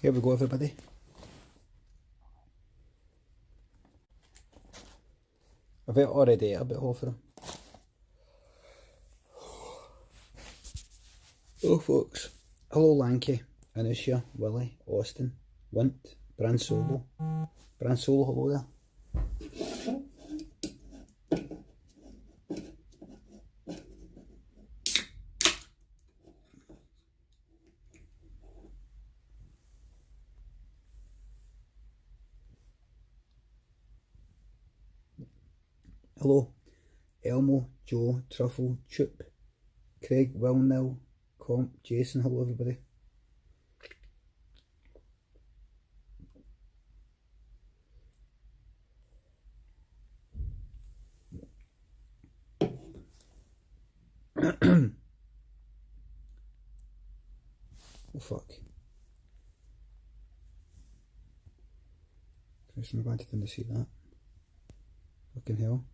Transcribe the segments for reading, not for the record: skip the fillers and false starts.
Here we go, everybody. I've already ate a bit of them. Oh, folks. Hello, Lanky, Anusia, Willie, Austin, Wint, Bransolo. Bransolo, hello there. Hello, Elmo, Joe, Truffle, Choop, Craig, Will Nil, Comp, Jason, hello everybody. Oh fuck. Christ, I'm glad you didn't see that. Fucking hell.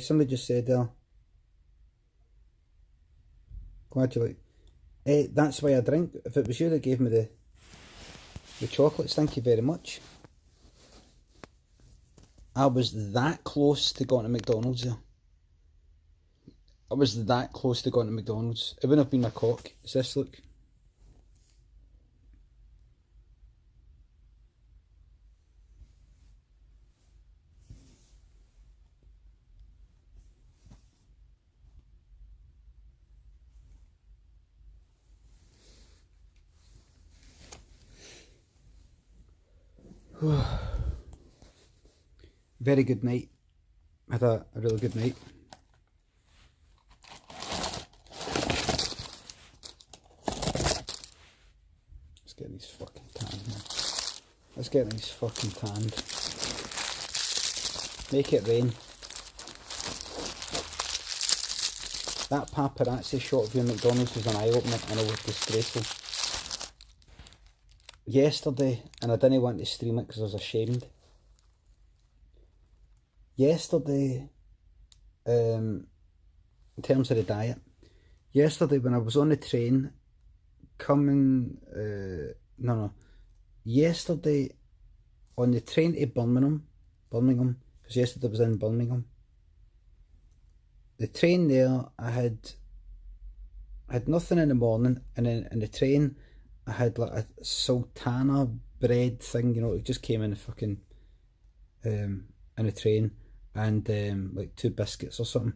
Somebody just said there. Glad you like. That's why I drink. If it was you that gave me the chocolates, thank you very much. I was that close to going to McDonald's there. I was that close to going to McDonald's. It wouldn't have been my cock. Is this, look? Very good night. Had a really good night. Let's get these fucking tanned, man. Let's get these fucking tanned. Make it rain. That paparazzi shot of you in McDonald's was an eye-opener and it was disgraceful. Yesterday, and I didn't want to stream it because I was ashamed. Yesterday, in terms of the diet, yesterday when I was on the train coming, yesterday on the train to Birmingham, because yesterday I was in Birmingham, the train there, I had nothing in the morning, and then in the train I had like a sultana bread thing, you know, it just came in the fucking, in the train, and like 2 biscuits or something.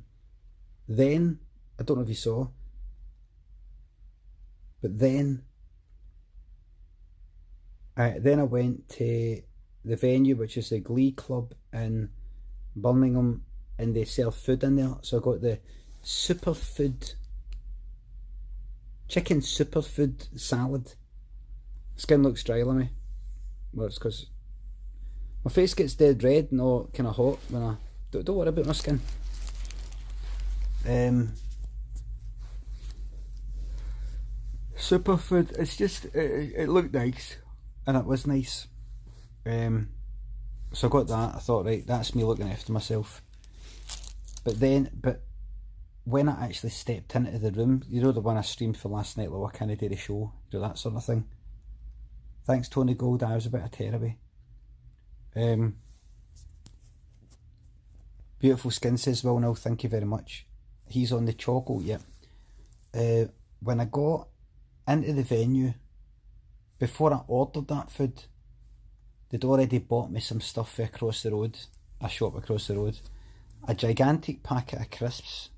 Then, I don't know if you saw, but then I went to the venue, which is the Glee Club in Birmingham, and they sell food in there. So I got the chicken superfood salad. Skin looks dry on me. Well, it's because my face gets dead red and all kind of hot when I don't worry about my skin. Superfood, it's just it looked nice, and it was nice. So I got that. I thought, right, that's me looking after myself. But when I actually stepped into the room, you know, the one I streamed for last night, like what kind of day the show, you know, that sort of thing. Thanks, Tony Gold. I was a bit of tearaway. Beautiful skin says, well, no, thank you very much. He's on the chocolate, yeah. When I got into the venue, before I ordered that food, they'd already bought me some stuff across the road, a shop across the road. A gigantic packet of crisps.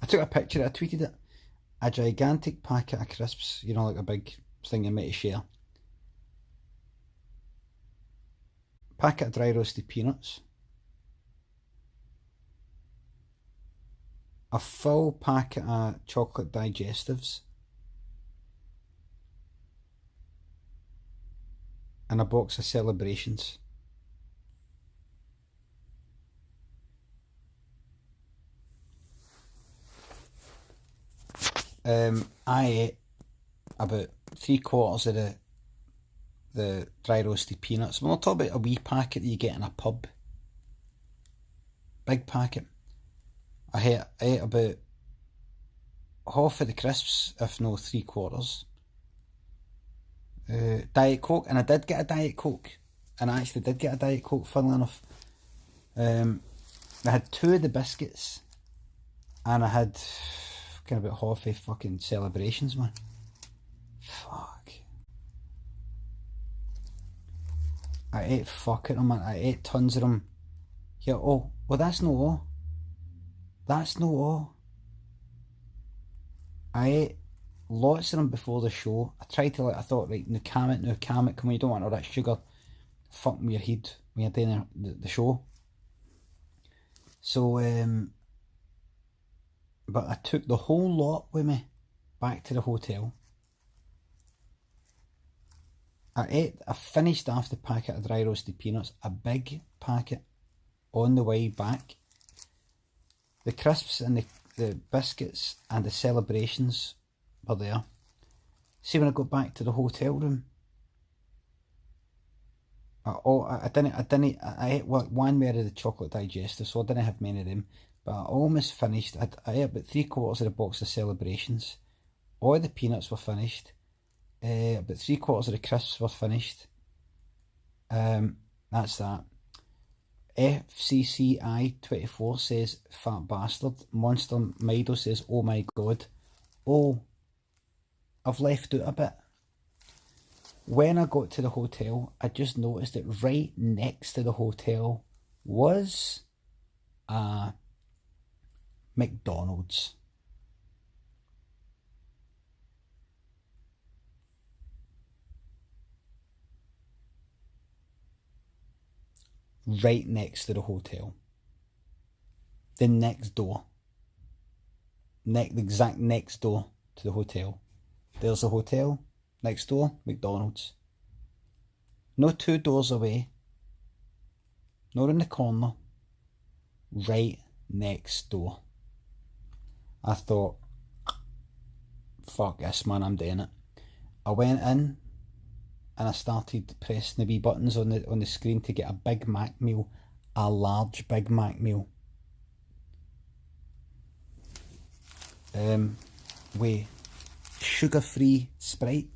I took a picture, I tweeted it. A gigantic packet of crisps, you know, like a big thing you might share. Packet of dry roasted peanuts. A full packet of chocolate digestives. And a box of celebrations. I ate about 3/4 of the dry roasted peanuts. We're not talking about a wee packet that you get in a pub. Big packet. I ate about half of the crisps, if no 3/4. Diet Coke, and I did get a Diet Coke, and I actually did get a Diet Coke, funnily enough. I had 2 of the biscuits, and I had kind of about half a fucking celebrations, man. Fuck. I ate fucking them, man. I ate tons of them. Here, oh, well, that's no all. That's no all. I ate lots of them before the show. I tried to, I thought, right, now calm it, come on, you don't want all that sugar fucking with your head when you're doing the show. So, but I took the whole lot with me back to the hotel. I finished off the packet of dry roasted peanuts, a big packet, on the way back. The crisps and the biscuits and the celebrations were there. See, when I got back to the hotel room, I ate one more of the chocolate digestive, so I didn't have many of them, but I almost finished. I ate about 3/4 of the box of celebrations. All the peanuts were finished. About 3/4 of the crisps were finished. That's that. FCCI24 says, fat bastard. Monster Mido says, oh my god. Oh, I've left out a bit. When I got to the hotel, I just noticed that right next to the hotel was a McDonald's. Right next to the hotel. The next door. The exact next door to the hotel. There's a hotel. Next door, McDonald's. No 2 doors away. Not in the corner. Right next door. I thought, fuck this, man, I'm doing it. I went in and I started pressing the wee buttons on the screen to get a Big Mac meal, a large Big Mac meal. With sugar-free Sprite.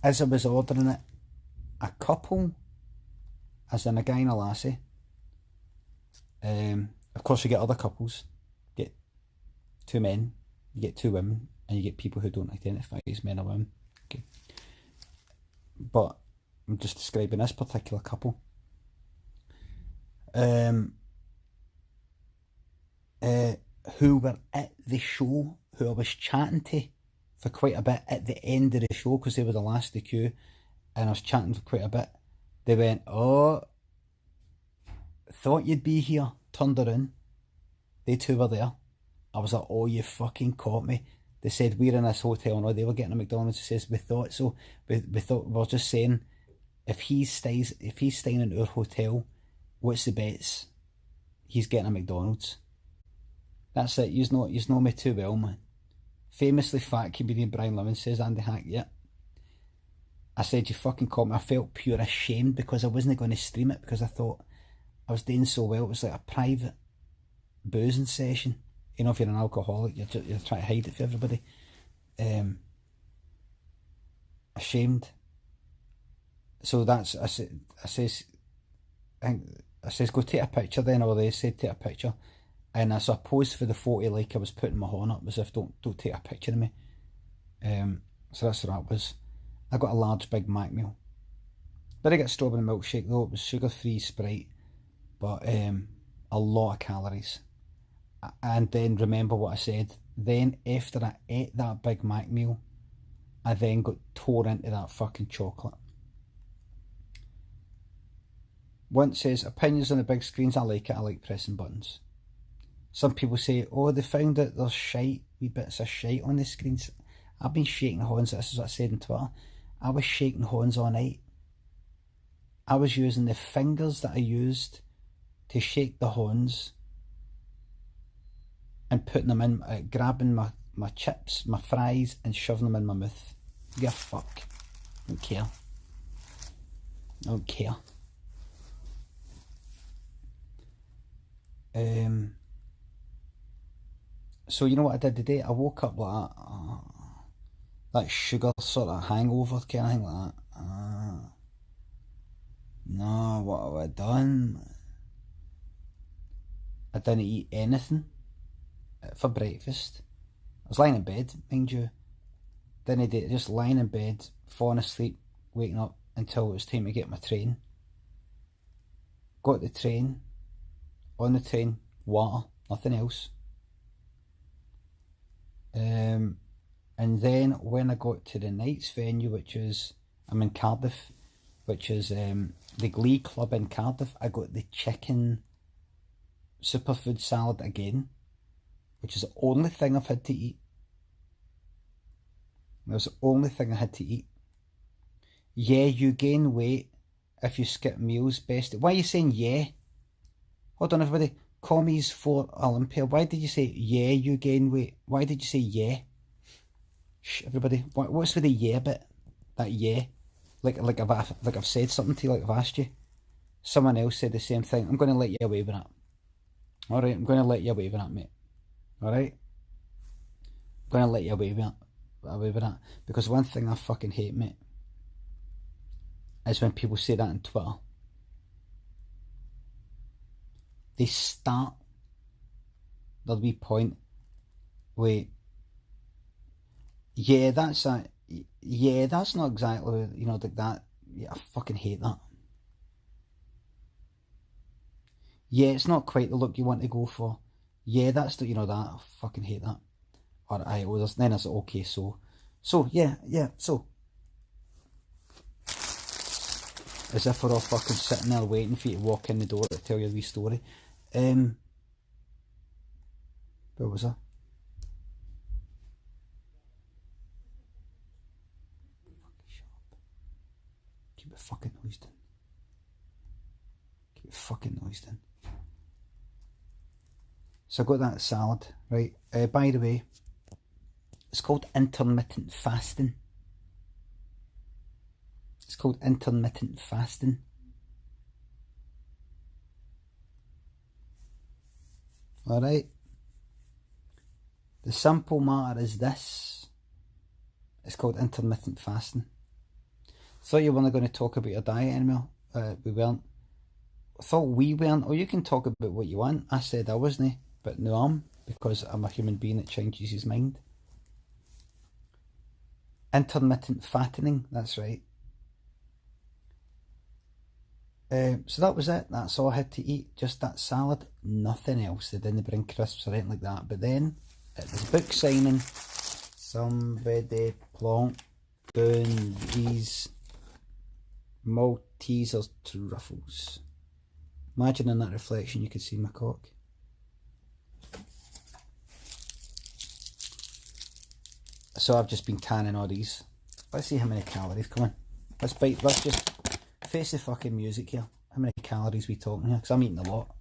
As I was ordering it, a couple, as in a guy and a lassie, of course you get other couples, you get 2 men, you get 2 women, and you get people who don't identify as men or women. Okay. But I'm just describing this particular couple. Who were at the show, who I was chatting to for quite a bit at the end of the show, because they were the last of the queue, and I was chatting for quite a bit. They went, oh, thought you'd be here, turned around. They 2 were there. I was like, oh, you fucking caught me. They said, we're in this hotel now. They were getting a McDonald's. He says, we thought so. We were just saying, if he's staying in our hotel, what's the bets? He's getting a McDonald's. That's it. You know me too well, man. Famously fat comedian Brian Lemon says, Andy Hack, yeah. I said, you fucking caught me. I felt pure ashamed because I wasn't going to stream it, because I thought I was doing so well. It was like a private boozing session. You know, if you're an alcoholic, you're trying to hide it for everybody. Ashamed. So that's, I says, go take a picture then, or they said take a picture. And so I posed for the photo like I was putting my horn up, as if don't take a picture of me. So that's what that was. I got a large Big Mac meal. Didn't get strawberry milkshake though, it was sugar-free Sprite, but a lot of calories. And then remember what I said, then after I ate that Big Mac meal, I then got tore into that fucking chocolate. One says, opinions on the big screens, I like it, I like pressing buttons. Some people say, oh, they found that there's wee bits of shite on the screens. I've been shaking horns, this is what I said on Twitter. I was shaking horns all night. I was using the fingers that I used to shake the horns and putting them in, grabbing my chips, my fries, and shoving them in my mouth. Give a fuck. I don't care. I don't care. So you know what I did today? I woke up like that sugar sort of hangover kind of thing like that. No, what have I done? I didn't eat anything for breakfast. I was lying in bed, mind you. Didn't do it, just lying in bed, falling asleep, waking up until it was time to get my train. Got the train. On the train, water, nothing else. And then when I got to the night's venue, which is, I'm in Cardiff, which is the Glee Club in Cardiff, I got the chicken superfood salad again, which is the only thing I've had to eat. That was the only thing I had to eat. Yeah, you gain weight if you skip meals, best. Why are you saying yeah? Hold on, everybody. Commies for Olympia. Why did you say yeah, you gain weight? Why did you say yeah? Shh, everybody. What's with the yeah bit? That yeah. Like I've said something to you, like I've asked you. Someone else said the same thing. I'm going to let you away with that. Alright, I'm going to let you away with that, mate. Alright? I'm going to let you away with that. Because one thing I fucking hate, mate, is when people say that on Twitter. They start their wee point with, yeah, that's a, yeah, that's not exactly, you know, like that. Yeah, I fucking hate that. Yeah, it's not quite the look you want to go for. Yeah, that's the, you know, that. I fucking hate that. Alright, well, then I said, okay, so, yeah, so. As if we're all fucking sitting there waiting for you to walk in the door to tell your wee story. Where was I? Keep it fucking noised in. Keep it fucking noised in. So I got that salad, right? By the way, it's called intermittent fasting. It's called intermittent fasting. Alright? The simple matter is this. It's called intermittent fasting. Thought you weren't going to talk about your diet anymore. We weren't. I thought we weren't. Oh, you can talk about what you want. I said I wasn't, but no, because I'm a human being that changes his mind. Intermittent fattening, that's right. So that was it. That's all I had to eat. Just that salad, nothing else. They didn't bring crisps or anything like that. But then, at this book signing, somebody plonked down these Maltesers truffles. Imagine in that reflection you could see my cock. So I've just been canning all these. Let's see how many calories. Come on. Let's just face the fucking music here. How many calories we talking here? Because I'm eating a lot.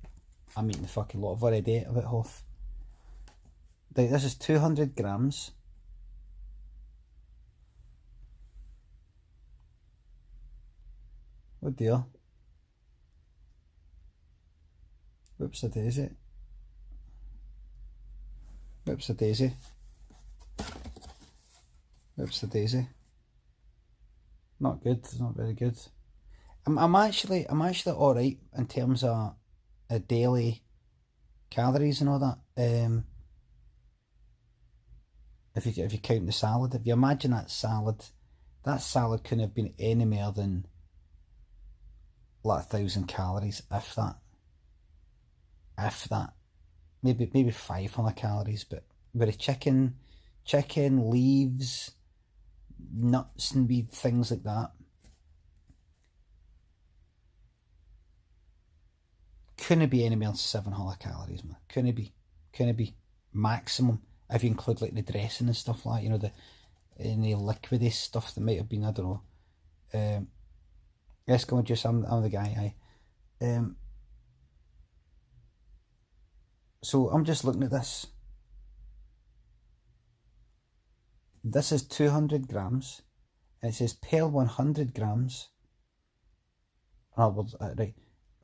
I'm eating a fucking lot. I've already ate about half. This is 200 grams. Oh dear. Whoops a daisy. Whoops a daisy. Whoops a daisy. Not good. Not very good. I'm actually alright in terms of daily calories and all that. If you count the salad, if you imagine that salad couldn't have been any more than like 1,000 calories, if that. Maybe 500 calories, but with a chicken, leaves, nuts and wee things like that. Couldn't be any more than 700 calories, man. Couldn't be maximum, if you include like the dressing and stuff like, you know, any liquidy stuff that might have been, I don't know. Yes, go on, just I'm the guy. So I'm just looking at this. This is 200 grams. And it says per 100 grams. Right,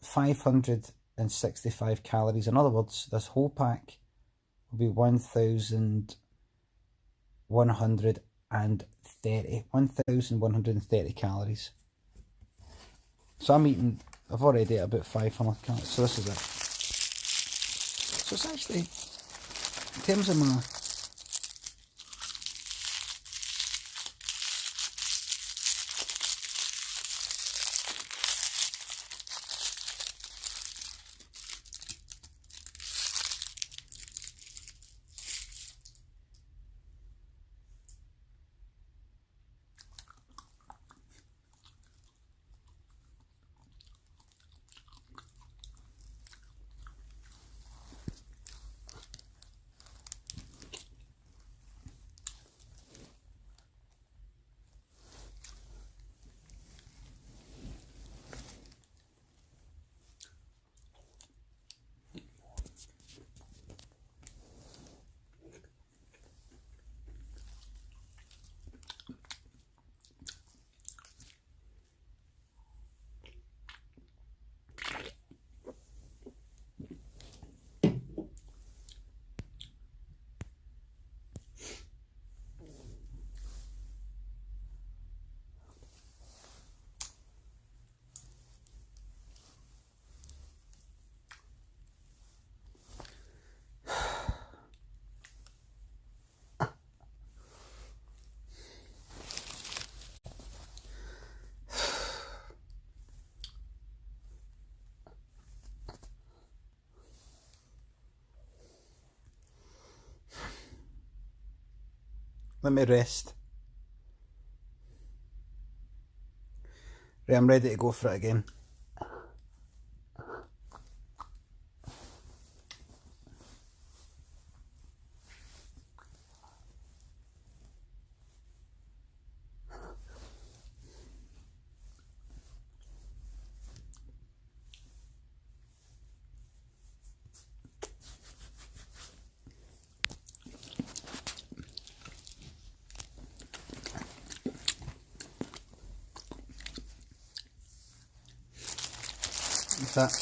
565 calories. In other words, this whole pack will be 1,130 1,130 calories. So I'm eating, I've already ate about 500 calories, so this is it. So it's actually, in terms of my, let me rest. Right, I'm ready to go for it again. What's that?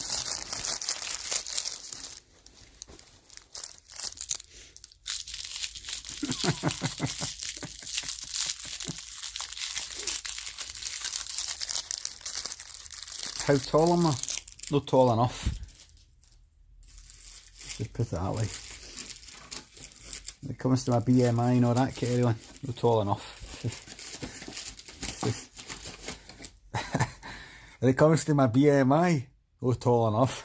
How tall am I? Not tall enough. Just put it that way. When it comes to my BMI and all that, carry on. Not tall enough. When it comes to my BMI, not tall enough.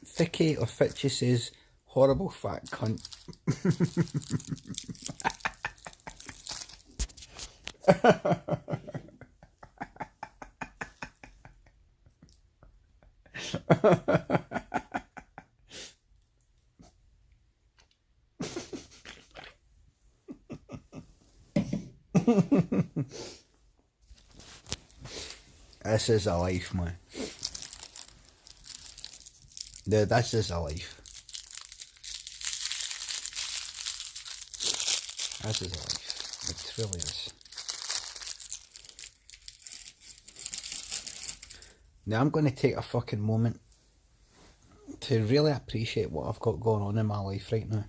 Thicky or Fitchy says, horrible fat cunt. This is a life, man. Dude, this is a life. This is a life. It really is. Now I'm going to take a fucking moment to really appreciate what I've got going on in my life right now.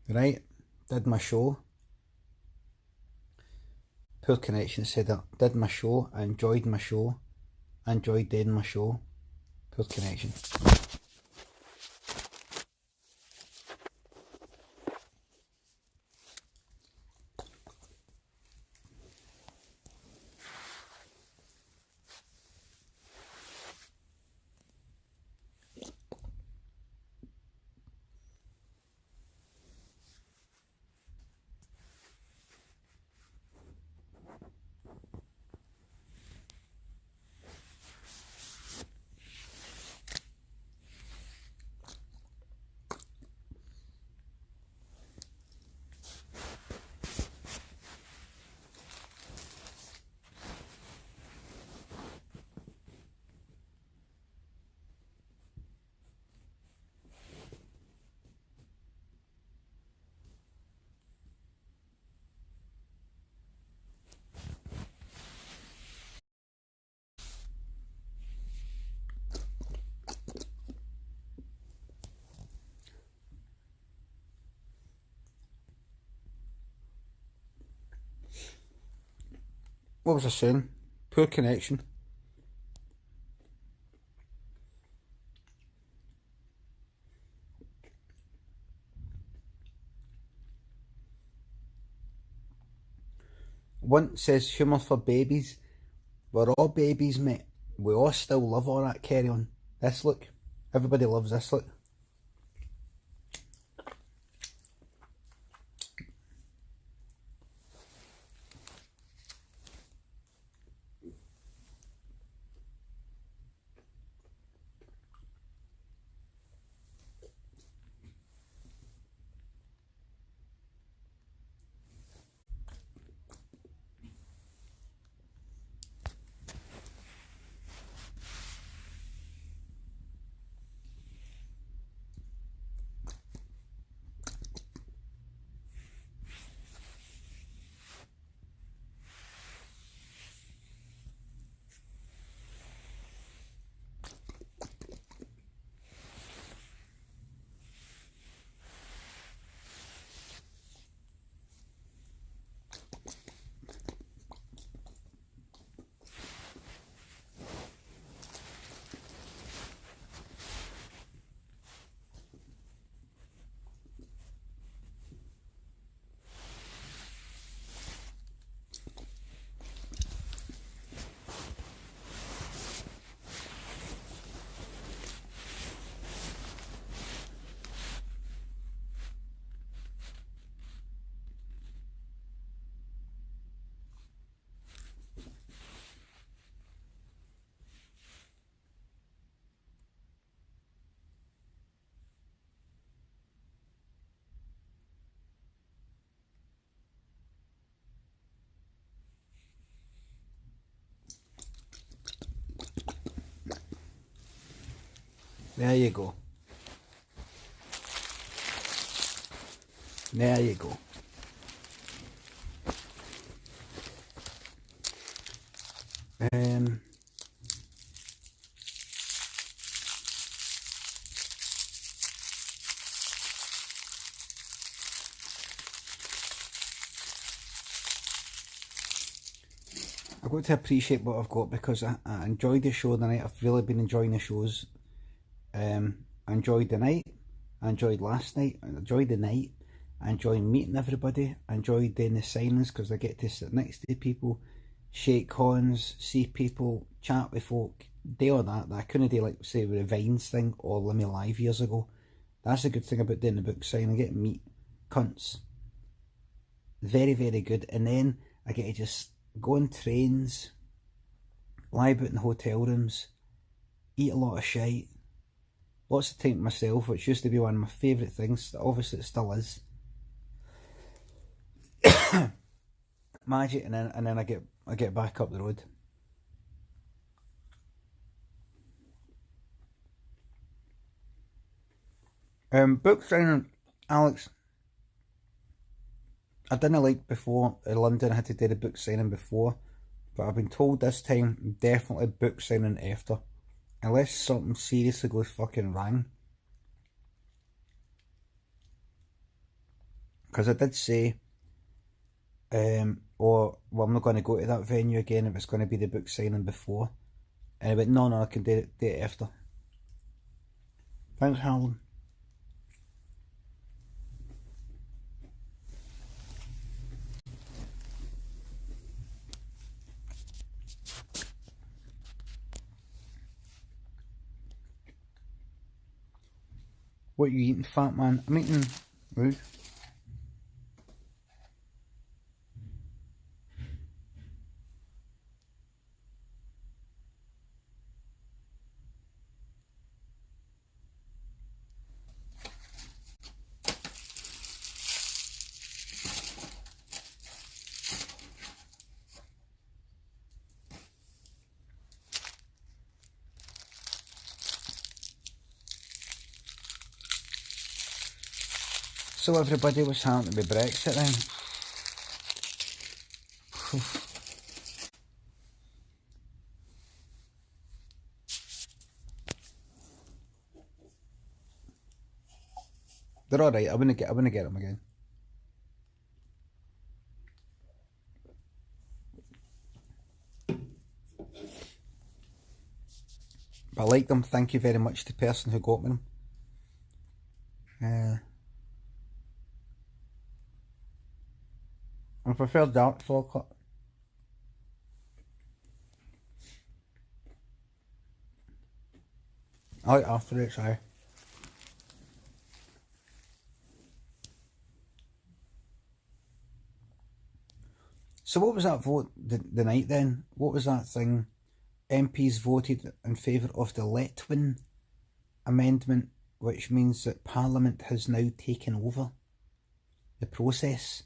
Right? Did my show. Poor connection said that. Did my show. I enjoyed my show. I enjoyed doing my show. Poor connection. What was I saying? Poor connection. One says humour for babies. We're all babies, mate. We all still love all that carry on. This look. Everybody loves this look. There you go. There you go. I've got to appreciate what I've got because I enjoyed the show tonight. I've really been enjoying the shows. I enjoyed the night. I enjoyed last night. I enjoyed the night. I enjoyed meeting everybody. I enjoyed doing the signings because I get to sit next to people, shake hands, see people, chat with folk, do all that I couldn't do, like say with the Vines thing or Limmy Live years ago. That's a good thing about doing the book signing. I get to meet cunts. Very, very good. And then I get to just go on trains, lie about in hotel rooms, eat a lot of shite, lots of time to myself, which used to be one of my favourite things. Obviously it still is. Magic, and then I get back up the road. Book signing, Alex. I didn't like before in London. I had to do the book signing before, but I've been told this time definitely book signing after, unless something seriously goes fucking wrong. Because I did say, well, I'm not going to go to that venue again if it's going to be the book signing before. And I went, no, I can do it after. Thanks, Harlan. What are you eating, fat man? I'm eating food. So everybody, what's happening with Brexit then? They're alright, I wouldn't get them again. But I like them. Thank you very much to the person who got me them. I prefer dark chocolate. I like after it, sorry. So what was that vote the night then? What was that thing? MPs voted in favour of the Letwin amendment, which means that Parliament has now taken over the process.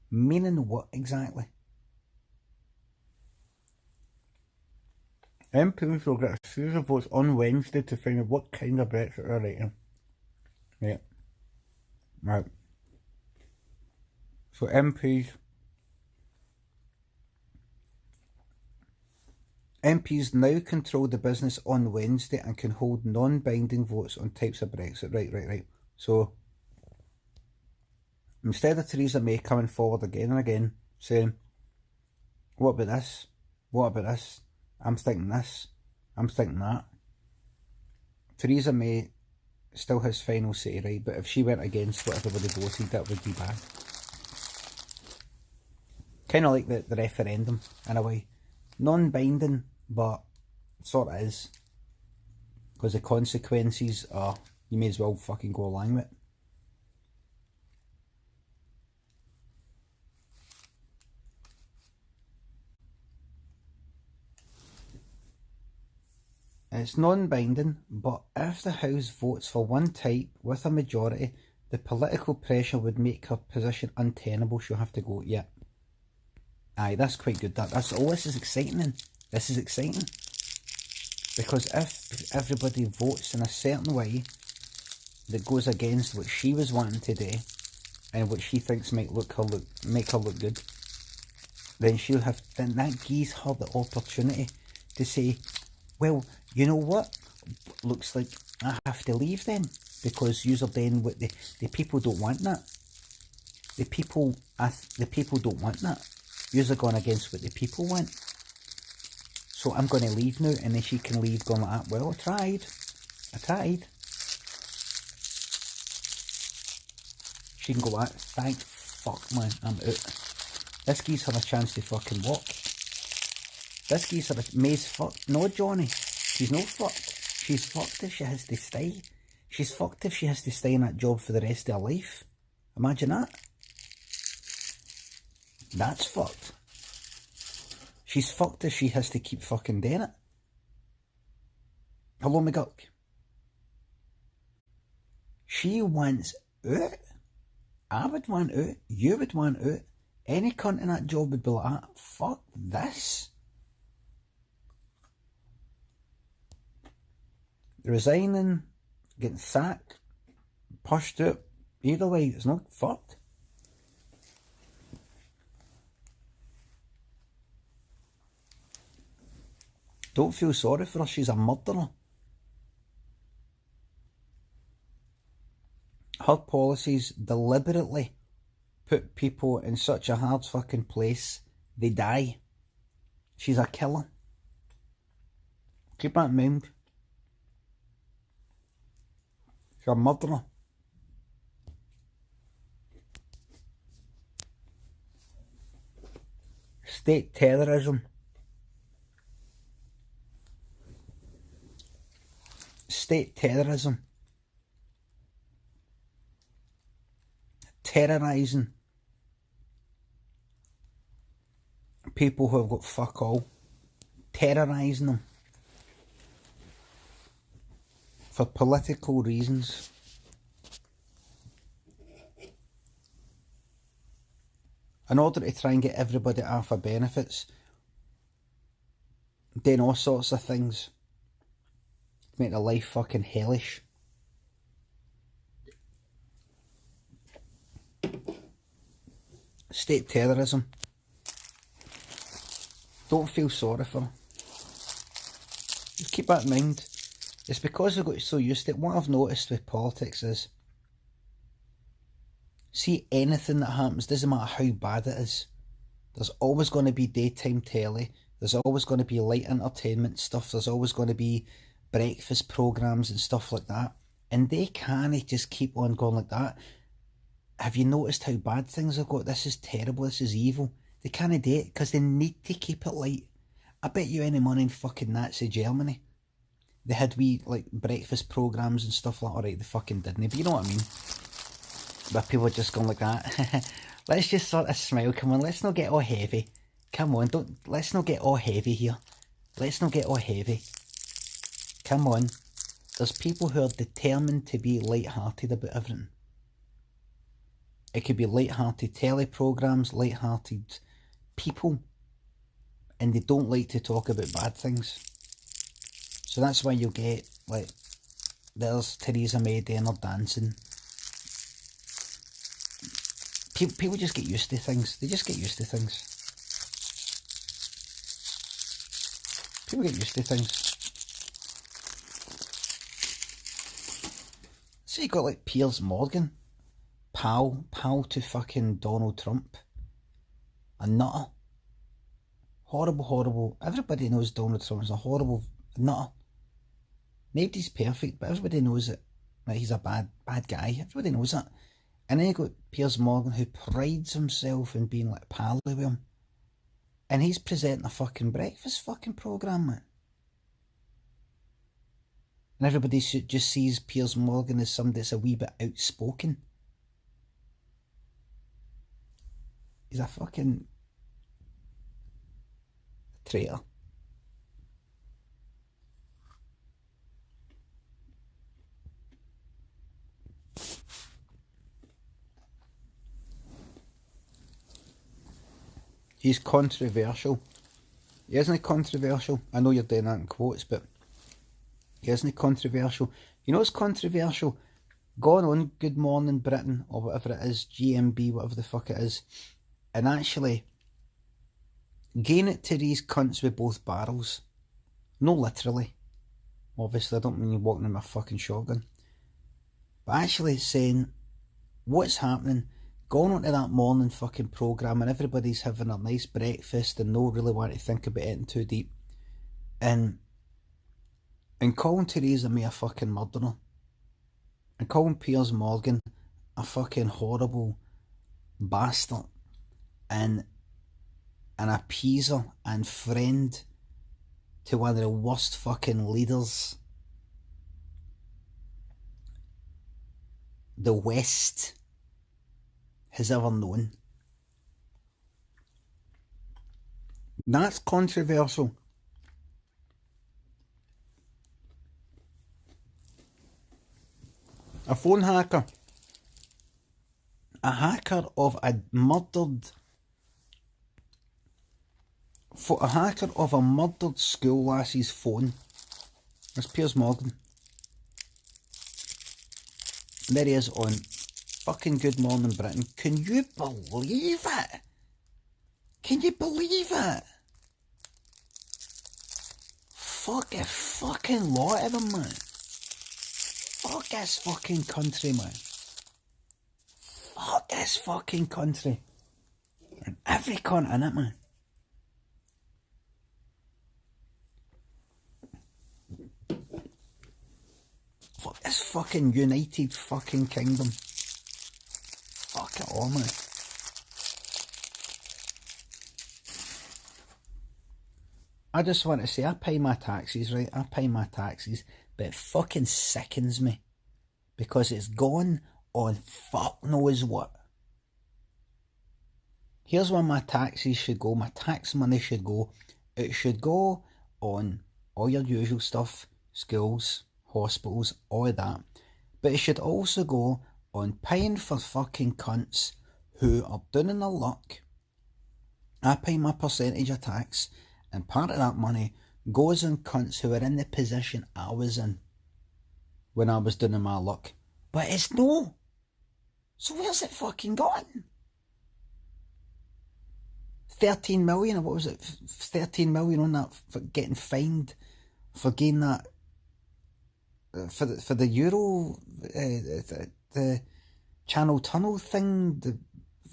Meaning what exactly? MPs will get a series of votes on Wednesday to find out what kind of Brexit they're writing. Yeah. Right. So MPs now control the business on Wednesday and can hold non-binding votes on types of Brexit. Right. So, instead of Theresa May coming forward again and again, saying, what about this? What about this? I'm thinking this. I'm thinking that. Theresa May still has final say, right? But if she went against what everybody voted, that would be bad. Kind of like the referendum, in a way. Non-binding, but sort of is. Because the consequences are, you may as well fucking go along with it. It's non-binding, but if the House votes for one type with a majority, the political pressure would make her position untenable. She'll have to go, yeah. Aye, that's quite good. That's this is exciting then. This is exciting. Because if everybody votes in a certain way that goes against what she was wanting to do and what she thinks might make her look good, then that gives her the opportunity to say, well, you know what? Looks like I have to leave then, because you're then what the people don't want that. The people don't want that. You're going against what the people want. So I'm going to leave now, and then she can leave going like that. Well, I tried. She can go like, thank fuck man, I'm out. This gives her a chance to fucking walk. This gives her May's fucked. No, Johnny, she's not fucked. She's fucked if she has to stay. She's fucked if she has to stay in that job for the rest of her life. Imagine that. That's fucked. She's fucked if she has to keep fucking doing it. Hello, my guck. She wants out. I would want out. You would want out. Any cunt in that job would be like, fuck this. Resigning, getting sacked, pushed out. Either way, it's not fucked. Don't feel sorry for her, she's a murderer. Her policies deliberately put people in such a hard fucking place, they die. She's a killer. Keep that in mind. She's a murderer. State terrorism. State terrorism. Terrorising people who have got fuck all. Terrorising them. For political reasons. In order to try and get everybody off of benefits. Doing all sorts of things. Make their life fucking hellish. State terrorism. Don't feel sorry for her. Just keep that in mind. It's because we got so used to it. What I've noticed with politics is, see, anything that happens, doesn't matter how bad it is, there's always going to be daytime telly, there's always going to be light entertainment stuff, there's always going to be breakfast programmes and stuff like that, and they can't just keep on going like that. Have you noticed how bad things have got? This is terrible, this is evil. They can't do it because they need to keep it light. I bet you any money in fucking Nazi Germany they had wee like breakfast programmes and stuff like that. Alright, they fucking didn't, but you know what I mean. But people are just going like that. Let's just sort of smile, come on, let's not get all heavy. Come on, let's not get all heavy here. Let's not get all heavy. Come on. There's people who are determined to be light-hearted about everything. It could be light-hearted teleprograms, light-hearted people, and they don't like to talk about bad things. So that's why you'll get, like, there's Theresa May doing her dancing. People just get used to things. They just get used to things. People get used to things. So you got like Piers Morgan, pal to fucking Donald Trump. A nutter. Horrible. Everybody knows Donald Trump is a horrible nutter. Nobody's perfect, but everybody knows it. That he's a bad guy. Everybody knows that. And then you got Piers Morgan, who prides himself in being like pal with him. And he's presenting a fucking breakfast fucking programme, man. And everybody just sees Piers Morgan as somebody that's a wee bit outspoken. He's a fucking traitor. He's controversial. He isn't controversial. I know you're doing that in quotes, but he isn't controversial. You know what's controversial? Going on Good Morning Britain, or whatever it is, GMB, whatever the fuck it is, and actually gain it to these cunts with both barrels. No literally. Obviously, I don't mean you walking in my fucking shotgun. But actually saying what's happening, going on to that morning fucking programme and everybody's having a nice breakfast and no really want to think about it too deep. And calling Theresa May a fucking murderer. And calling Piers Morgan a fucking horrible bastard. And an appeaser and friend to one of the worst fucking leaders the West has ever known. That's controversial. A phone hacker. A hacker of a murdered... a hacker of a murdered school lassie's phone. That's Piers Morgan. And there he is on fucking Good Morning Britain. Can you believe it? Can you believe it? Fuck a fucking lot of them, man. Fuck this fucking country, man. Fuck this fucking country. And every cunt in it, man. Fuck this fucking United fucking Kingdom. Fuck it all, man. I just want to say, I pay my taxes, right? I pay my taxes, but it fucking sickens me. Because it's gone on fuck knows what. Here's where my taxes should go. My tax money should go. It should go on all your usual stuff. Schools, hospitals, all of that. But it should also go on paying for fucking cunts who are doing their luck. I pay my percentage of tax, and part of that money goes on cunts who are in the position I was in when I was doing my luck. But it's no. So where's it fucking gone? 13 million, or what was it? 13 million on that for getting fined for getting that for the Euro, the Channel Tunnel thing.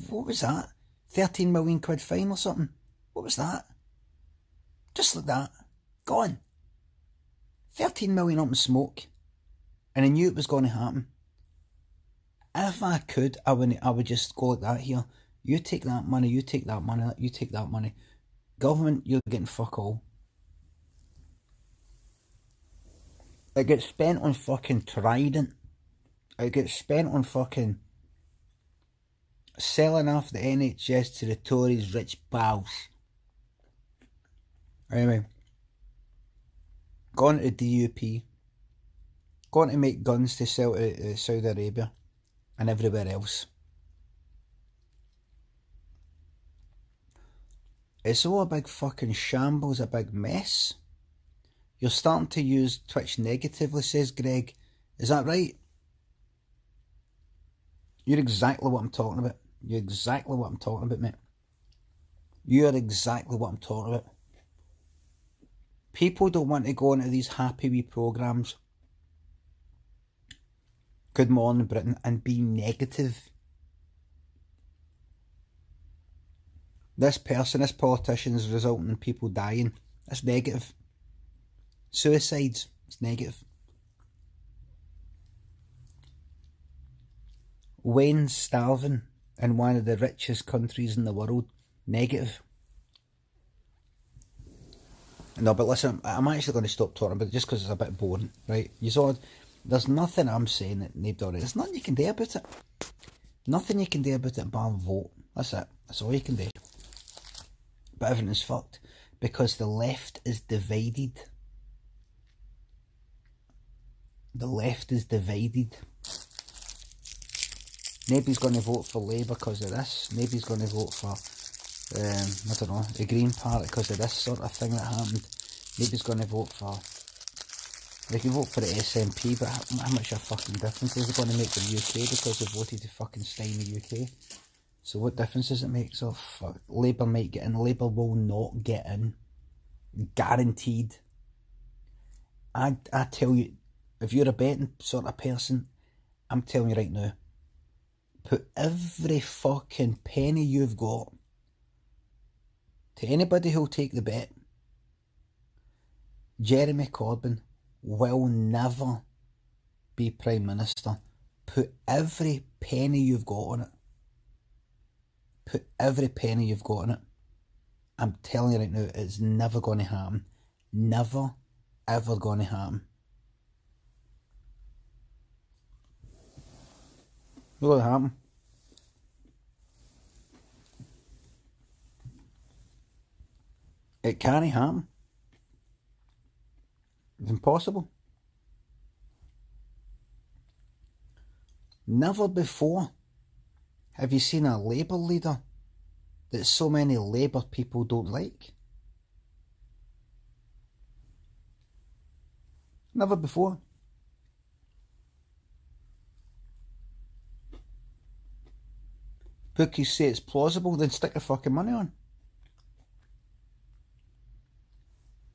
What was that? 13 million quid fine or something? What was that? Just like that. Gone. 13 million up in smoke, and I knew it was going to happen. If I could, I would just go like that here. You take that money, you take that money, you take that money. Government, you're getting fuck all. It gets spent on fucking Trident. It gets spent on fucking selling off the NHS to the Tories' rich pals. Anyway, going to DUP, going to make guns to sell to Saudi Arabia and everywhere else. It's all a big fucking shambles, a big mess. You're starting to use Twitch negatively, says Greg. Is that right? You're exactly what I'm talking about. You're exactly what I'm talking about, mate. You're exactly what I'm talking about. People don't want to go into these happy wee programmes. Good Morning Britain, and be negative. This politician is resulting in people dying. That's negative. Suicides, it's negative. Wayne's starving in one of the richest countries in the world. Negative. No, but listen, I'm actually going to stop talking about it just because it's a bit boring, right? You saw, there's nothing I'm saying that they've done. There's nothing you can do about it. Nothing you can do about it but vote. That's it. That's all you can do. But everything's fucked because the left is divided. The left is divided. Nobody's going to vote for Labour because of this. Nobody's going to vote for, I don't know, the Green Party because of this sort of thing that happened. Nobody's going to vote for, they can vote for the SNP, but how much of a fucking difference is it going to make in the UK because they voted to fucking stay in the UK? So what difference does it make? So fuck, Labour might get in, Labour will not get in. Guaranteed. I tell you, if you're a betting sort of person, I'm telling you right now, put every fucking penny you've got to anybody who'll take the bet. Jeremy Corbyn will never be Prime Minister. Put every penny you've got on it. Put every penny you've got on it. I'm telling you right now, it's never going to happen. Never, ever going to happen. What's going to happen? It can't happen. It's impossible. Never before have you seen a Labour leader that so many Labour people don't like. Never before. Bookies say it's plausible, then stick your fucking money on.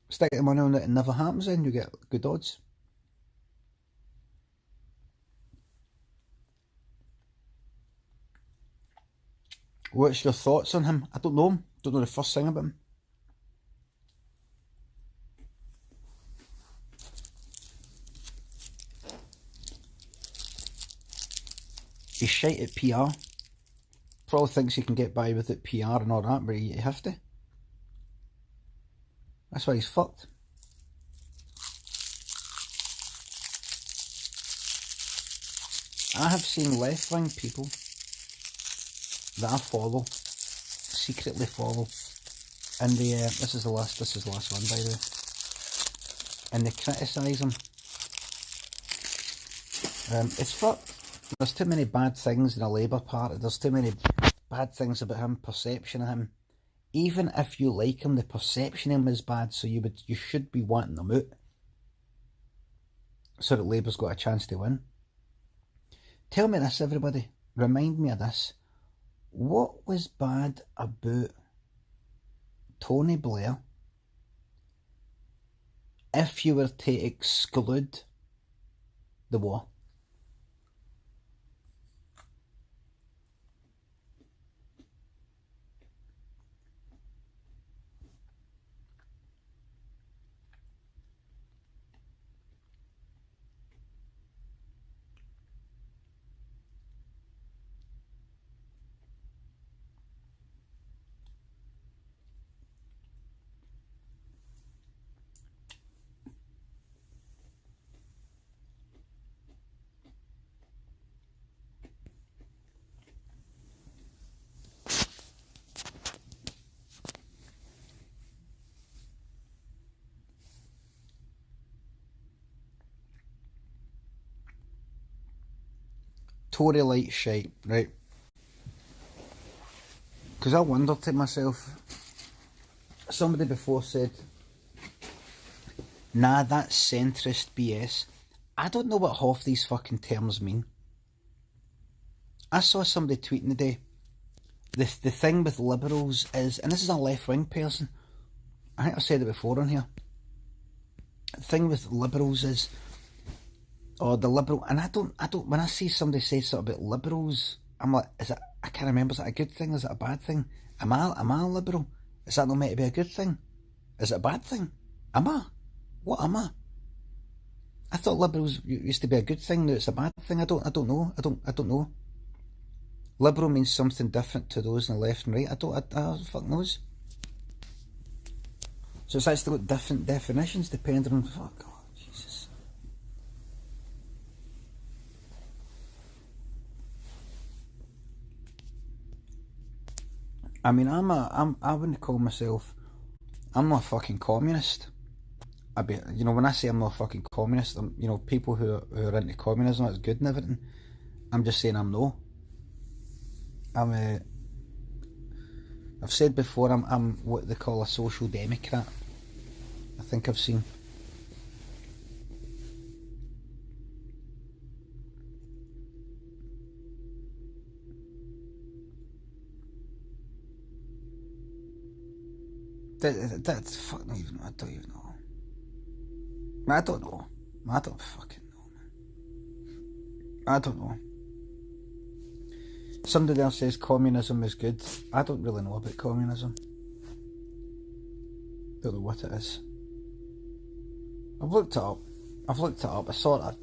Stick your money on that it never happens, then you get good odds. What's your thoughts on him? I don't know him. Don't know the first thing about him. He's shite at PR. Probably thinks he can get by with it PR and all that, but you have to. That's why he's fucked. I have seen left-wing people that I follow, secretly follow, and they, this is the last one by the way, and they criticise him. It's fucked. There's too many bad things in the Labour Party. There's too many bad things about him, perception of him. Even if you like him, the perception of him is bad, so you should be wanting him out so that Labour's got a chance to win. Tell me this, everybody. Remind me of this. What was bad about Tony Blair if you were to exclude the war? Tory light shite, right? Because I wondered to myself, somebody before said, nah, that's centrist BS. I don't know what half these fucking terms mean. I saw somebody tweeting today, the thing with liberals is, and this is a left-wing person, I think I said it before on here, the thing with liberals is, or the liberal, and I don't, when I see somebody say something about liberals, I'm like, is it, I can't remember, is it a good thing, is it a bad thing? Am I a liberal? Is that not meant to be a good thing? Is it a bad thing? Am I? What am I? I thought liberals used to be a good thing, now it's a bad thing. I don't know. I don't know. Liberal means something different to those on the left and right. I fuck knows. So it's actually got different definitions depending on, fuck, oh, Jesus. I mean, I wouldn't call myself, I'm not a fucking communist. You know, when I say I'm not a fucking communist, you know, people who are into communism, it's good and everything. I'm just saying I'm no. I've said before, I'm what they call a social democrat. I think I've seen. That's fuck not even. I don't even know. I don't know. I don't fucking know, man. I don't know. Somebody else says communism is good. I don't really know about communism. Don't know what it is. I've looked it up. I sort of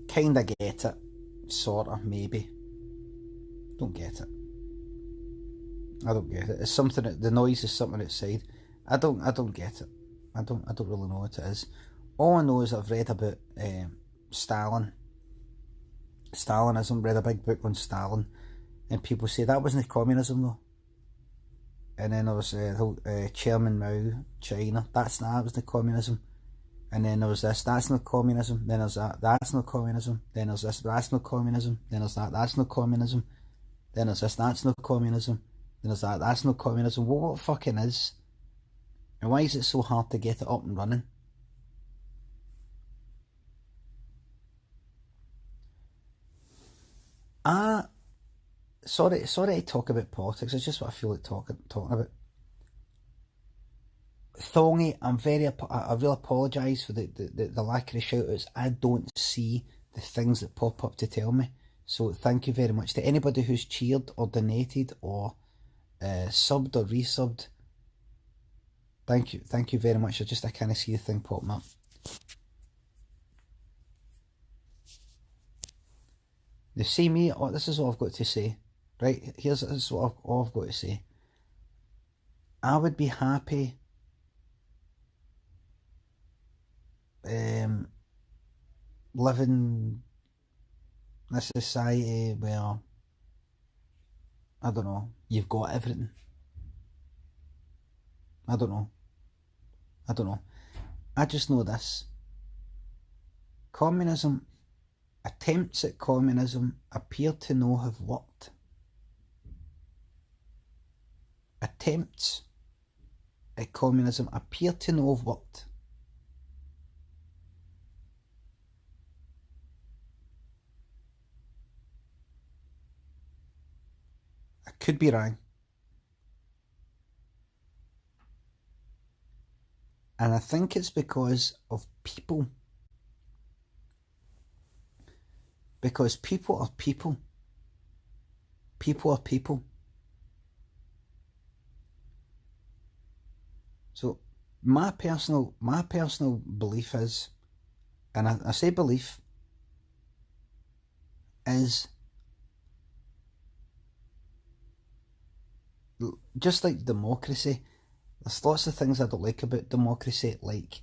kinda get it. Sorta, maybe. Don't get it. I don't get it. It's something that the noise is something outside. I don't get it. I don't really know what it is. All I know is I've read about Stalin. Stalinism, read a big book on Stalin, and people say that wasn't communism though. And then there was Chairman Mao, China, that was the communism. And then there was this, that's not communism. Then there's that, that's not communism. Then there's this, that's not communism. Then there's that, that's not communism. Then there's this, that's not communism. Then there's that, that's not communism. What fucking is? And why is it so hard to get it up and running? Sorry to talk about politics, it's just what I feel like talking about. Thongy, I really apologise for the lack of the shout outs. I don't see the things that pop up to tell me. So thank you very much to anybody who's cheered or donated or subbed or resubbed. Thank you very much. I can't see the thing popping up. They see me, oh, this is all I've got to say. Right, this is all I've got to say. I would be happy living in a society where, I don't know, you've got everything. I don't know. I just know this. Attempts at communism appear to not have worked. Attempts at communism appear to not have worked. I could be wrong. And I think it's because of people. Because people are people. People are people. So my personal belief is, and I say belief, is just like democracy. There's lots of things I don't like about democracy, like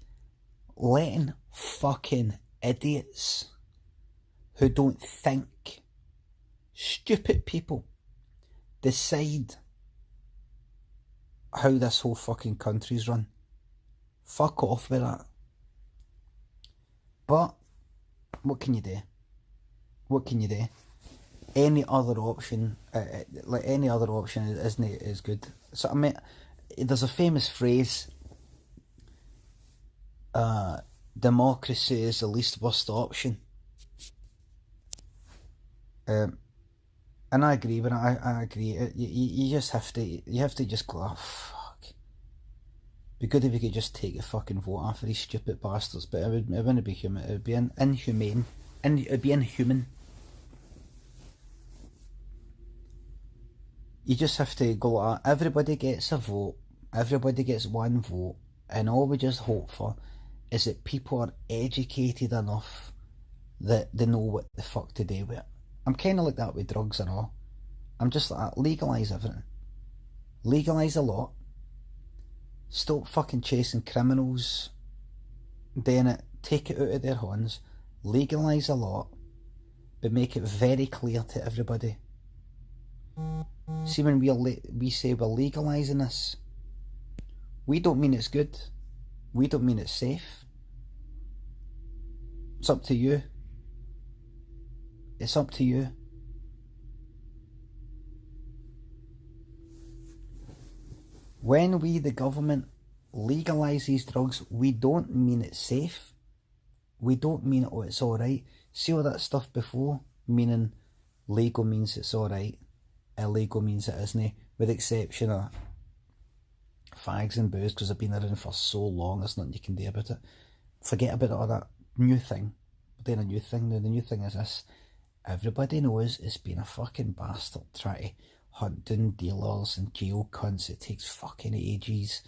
letting fucking idiots who don't think, stupid people, decide how this whole fucking country's run. Fuck off with that. But what can you do? What can you do? Any other option, like any other option, isn't as good. So I mean, there's a famous phrase: "Democracy is the least worst option." And I agree, but I agree. You just have to just go, oh, fuck. Be good if you could just take the fucking vote after these stupid bastards, but it wouldn't be human. It would be inhumane, and it would be inhuman. You just have to go, everybody gets a vote, everybody gets one vote, and all we just hope for is that people are educated enough that they know what the fuck to do with it. I'm kind of like that with drugs and all. I'm just like that. Legalise everything. Legalise a lot. Stop fucking chasing criminals doing it. Take it out of their hands. Legalise a lot, but make it very clear to everybody. See, when we say we're legalising this, we don't mean it's good. We don't mean it's safe. It's up to you. It's up to you. When we, the government, legalise these drugs, we don't mean it's safe. We don't mean, oh, it's alright. See all that stuff before? Meaning legal means it's alright. Illegal means it isn't, with the exception of fags and booze, because they've been around for so long, there's nothing you can do about it. Forget about all that new thing. We're doing a new thing now. The new thing is this. Everybody knows it's been a fucking bastard trying to hunt down dealers and jail cunts. It takes fucking ages.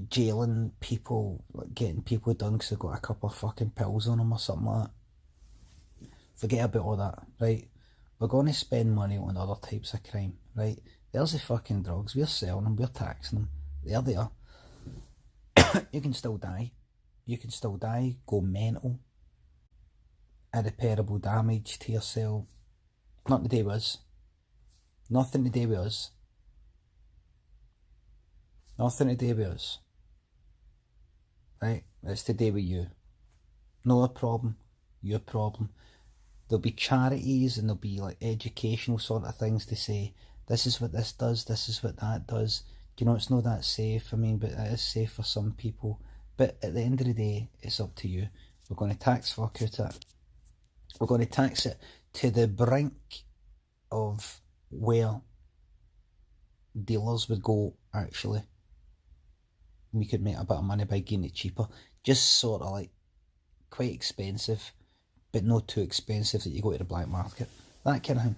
Jailing people, like getting people done because they've got a couple of fucking pills on them or something like that. Forget about all that, right? We're going to spend money on other types of crime, right? There's the fucking drugs. We're selling them. We're taxing them. There they are. You can still die. You can still die. Go mental. Irreparable damage to yourself. Nothing to do with us. Nothing to do with us. Nothing to do with us. Right? It's to do with you. No problem. Your problem. There'll be charities and there'll be like educational sort of things to say, this is what this does, this is what that does. You know, it's not that safe. I mean, but it is safe for some people. But at the end of the day, it's up to you. We're going to tax fuck out it. We're going to tax it to the brink of where dealers would go, actually. We could make a bit of money by getting it cheaper. Just sort of like quite expensive, but not too expensive that you go to the black market. That kind of thing.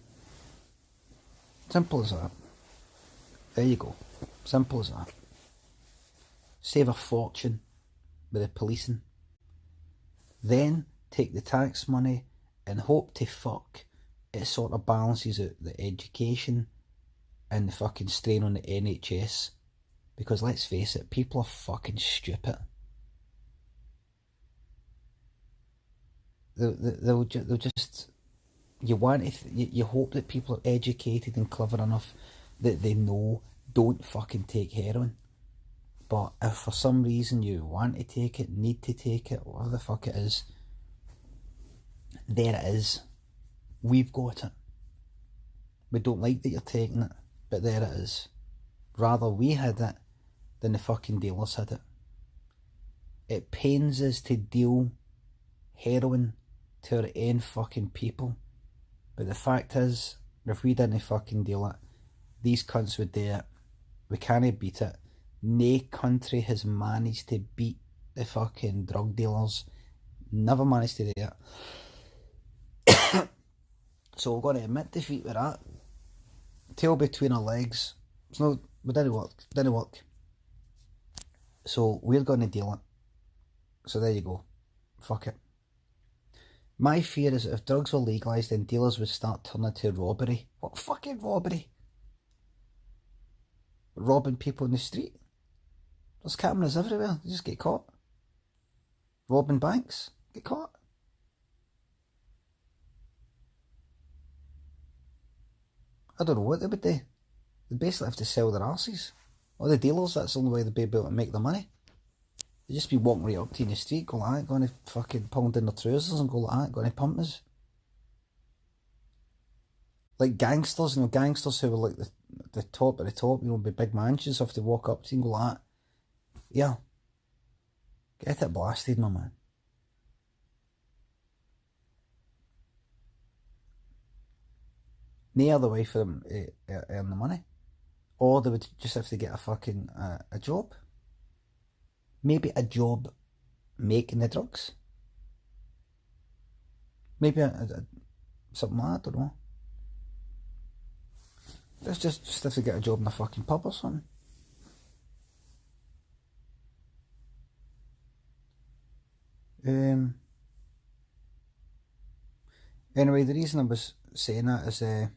Simple as that. There you go. Simple as that. Save a fortune with the policing. Then take the tax money and hope to fuck it sort of balances out the education and the fucking strain on the NHS. Because let's face it, people are fucking stupid. They'll just, you hope that people are educated and clever enough that they know don't fucking take heroin. But if for some reason you want to take it, need to take it, whatever the fuck it is, there it is. We've got it. We don't like that you're taking it, but there it is. Rather we had it than the fucking dealers had it. It pains us to deal heroin to our own fucking people, but the fact is, if we didn't fucking deal it, these cunts would do it. We can't beat it. No country has managed to beat the fucking drug dealers. Never managed to do it. So we're going to admit defeat with that. Tail between our legs. It's no, it didn't work. Didn't work. So we're going to deal it. So there you go. Fuck it. My fear is that if drugs were legalised, then dealers would start turning to robbery. What fucking robbery? Robbing people in the street? There's cameras everywhere. You just get caught. Robbing banks? Get caught. I don't know what they would do. They basically have to sell their arses. Or the dealers, that's the only way they'd be able to make their money. They just be walking right up to you in the street, go like that, going to fucking pull down their trousers and go like that, going to pump us. Like gangsters, you know, gangsters who were like the top of the top, you know, with big mansions, have to walk up to you and go like that. Yeah. Get it blasted, my man. No other way for them to earn the money. Or they would just have to get a fucking a job. Maybe a job making the drugs. Maybe something like that, I don't know. Let's just have to get a job in a fucking pub or something. Anyway, the reason I was saying that is I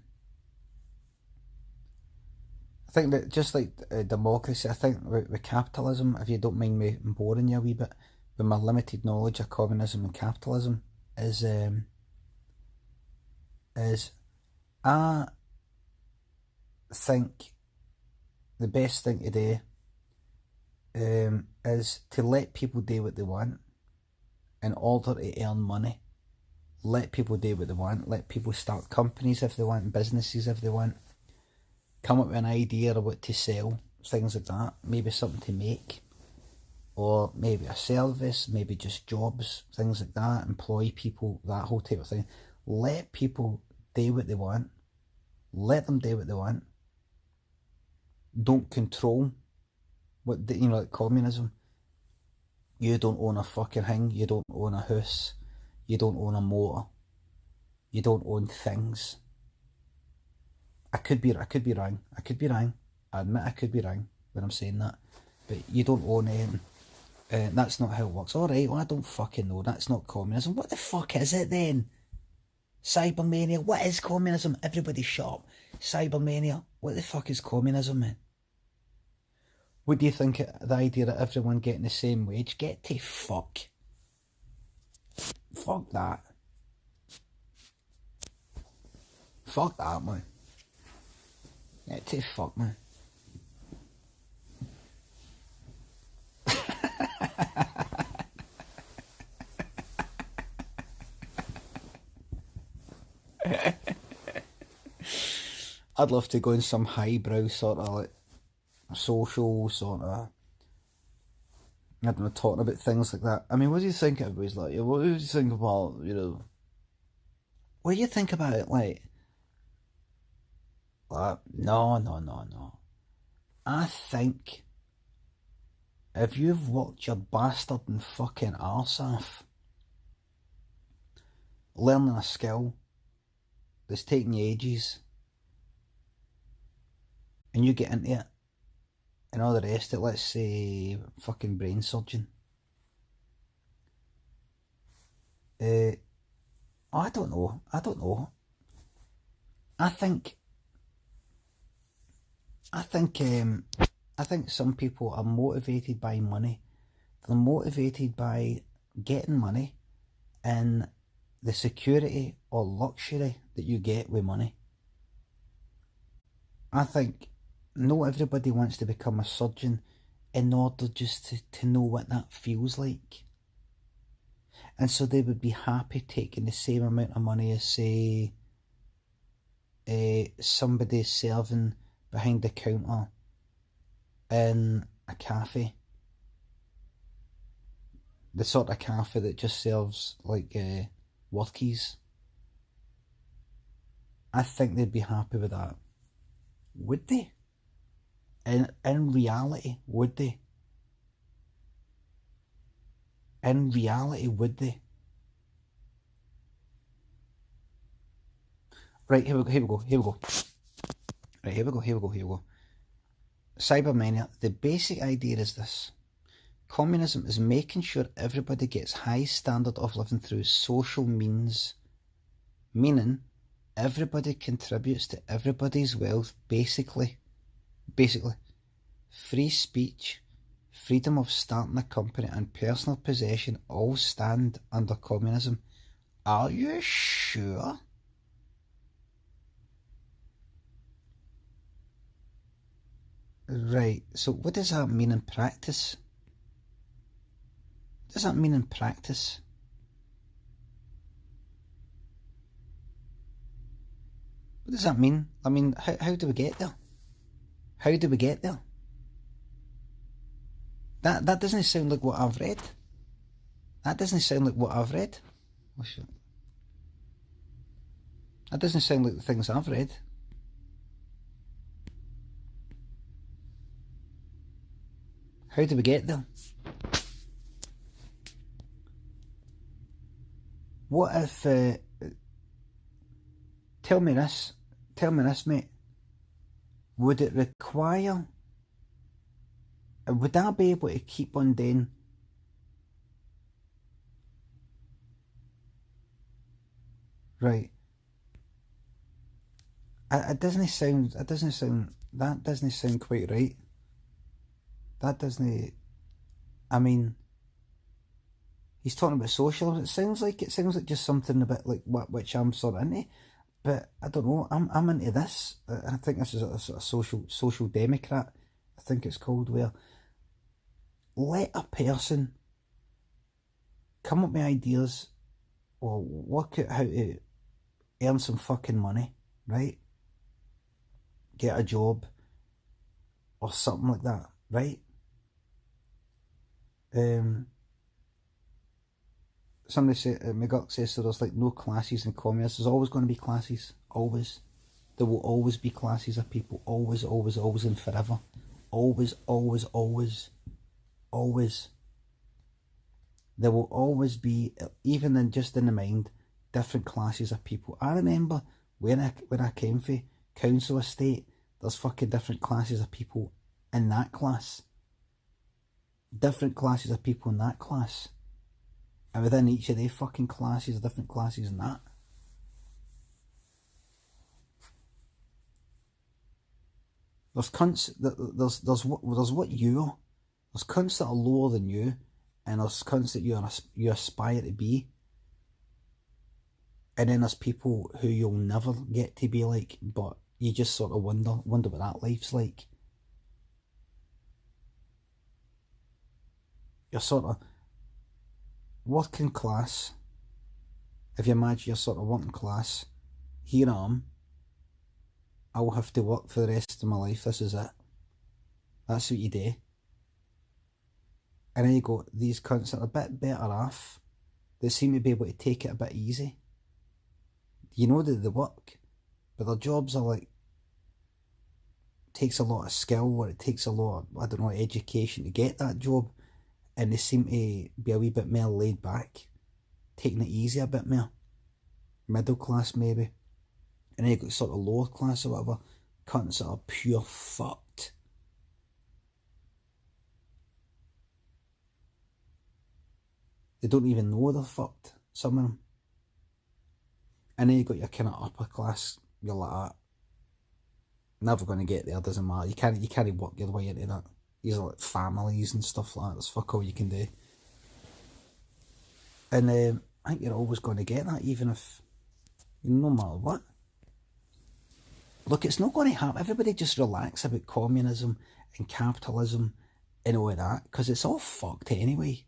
think that just like democracy, I think with capitalism, if you don't mind me boring you a wee bit, with my limited knowledge of communism and capitalism, is I think the best thing to do is to let people do what they want in order to earn money. Let people do what they want. Let people start companies if they want, businesses if they want. Come up with an idea of what to sell, things like that. Maybe something to make, or maybe a service, maybe just jobs, things like that. Employ people, that whole type of thing. Let people do what they want. Let them do what they want. Don't control what they, you know, like communism. You don't own a fucking thing. You don't own a house. You don't own a motor. You don't own things. I could be wrong. I could be wrong. I admit I could be wrong when I'm saying that. But you don't own anything. That's not how it works. Alright, well I don't fucking know. That's not communism. What the fuck is it then? Cybermania. What is communism? Everybody shut up. Cybermania. What the fuck is communism, man? What do you think of the idea of everyone getting the same wage? Get to fuck. Fuck that. Fuck that, man. Get to fuck, man. I'd love to go in some highbrow sort of like social sort of, I don't know, talking about things like that. I mean, what do you think everybody's like? What do you think about, you know, what do you think about it like no. I think if you've worked your bastard and fucking arse off learning a skill that's taking you ages and you get into it and all the rest of it, let's say fucking brain surgeon. I don't know. I think some people are motivated by money. They're motivated by getting money and the security or luxury that you get with money. I think not everybody wants to become a surgeon in order just to know what that feels like. And so they would be happy taking the same amount of money as, say, somebody serving behind the counter in a cafe. The sort of cafe that just serves like workies. I think they'd be happy with that. Would they? In reality, would they? In reality, would they? Right, here we go. Right, here we go. Cybermania, the basic idea is this. Communism is making sure everybody gets high standard of living through social means, meaning everybody contributes to everybody's wealth, basically. Free speech, freedom of starting a company and personal possession all stand under communism. Are you sure? Right, so what does that mean in practice? does that mean in practice? What does that mean? I mean, how do we get there? How do we get there? That doesn't sound like what I've read. That doesn't sound like what I've read. That doesn't sound like the things I've read. How do we get there? What if... tell me this, mate. Would it require... would I be able to keep on doing... Right. It doesn't sound... that doesn't sound quite right. That doesn't... I mean... He's talking about socialism. It sounds like just something a bit like which I'm sort of into. But I don't know, I'm into this. I think this is a sort of social democrat, I think it's called, where let a person come up with ideas or work out how to earn some fucking money, right? Get a job or something like that, right? Somebody said, McGurk says, so there's like no classes in communism. There's always going to be classes, always. There will always be classes of people, always, always, always, and forever. Always, always, always, always. There will always be, even in just in the mind, different classes of people. I remember when I came for council estate, there's fucking different classes of people in that class. Different classes of people in that class. And within each of their fucking classes, different classes and that. There's cunts that there's what you are. There's cunts that are lower than you, and there's cunts that you aspire to be. And then there's people who you'll never get to be like, but you just sort of wonder what that life's like. You're sort of working class. If you imagine you're sort of working class, here I am. I will have to work for the rest of my life. This is it. That's what you do. And then you got these cunts that are a bit better off, that seem to be able to take it a bit easy. You know that they work, but their jobs are like, takes a lot of skill, or it takes a lot of, I don't know, education to get that job. And they seem to be a wee bit more laid back, taking it easy a bit more. Middle class maybe. And then you've got sort of lower class or whatever, cunts that are pure fucked. They don't even know they're fucked, some of them. And then you've got your kind of upper class, you're like that. Never going to get there, doesn't matter. You can't work your way into that. These are like families and stuff like that. That's fuck all you can do. And I think you're always going to get that, even if, no matter what. Look, it's not going to happen. Everybody just relax about communism and capitalism and all of that, because it's all fucked anyway.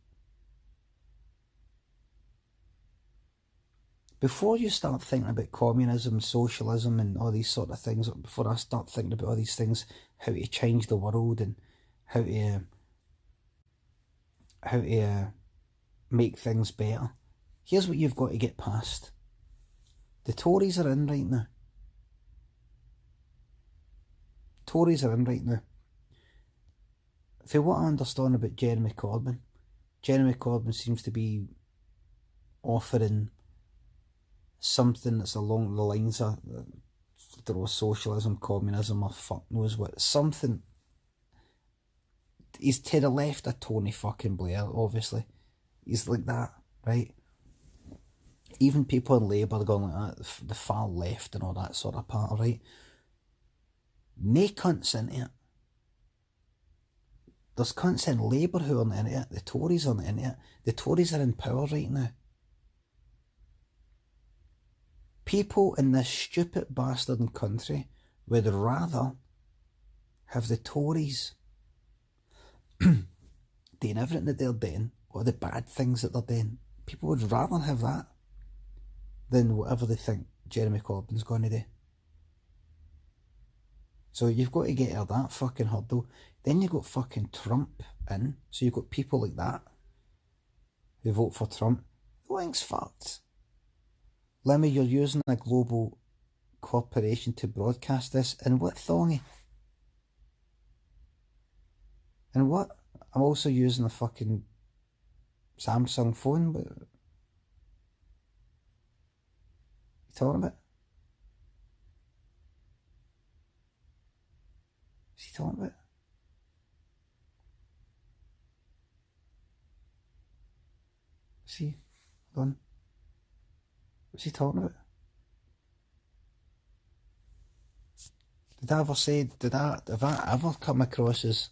Before you start thinking about communism, socialism and all these sort of things, before I start thinking about all these things, how to change the world and how to make things better, here's what you've got to get past. The Tories are in right now. Tories are in right now. For what I understand about Jeremy Corbyn seems to be offering something that's along the lines of, I don't know, socialism, communism, or fuck knows what, something. He's to the left of Tony fucking Blair, obviously. He's like that, right? Even people in Labour are going like that, the far left and all that sort of part, right? Nae cunts into it. There's cunts in Labour who aren't into it. The Tories aren't into it. The Tories are in power right now. People in this stupid bastard country would rather have the Tories doing everything that they're doing, what are the bad things that they're doing. People would rather have that than whatever they think Jeremy Corbyn's going to do. So you've got to get out of that fucking hurdle. Then you've got fucking Trump in. So you've got people like that who vote for Trump. The whole thing's fucked. Limmy, you're using a global corporation to broadcast this. And what thongy? And what? I'm also using a fucking Samsung phone. What are you talking about? What's he talking about? See, hold on. What's he talking about? Did I ever say, have I ever come across as,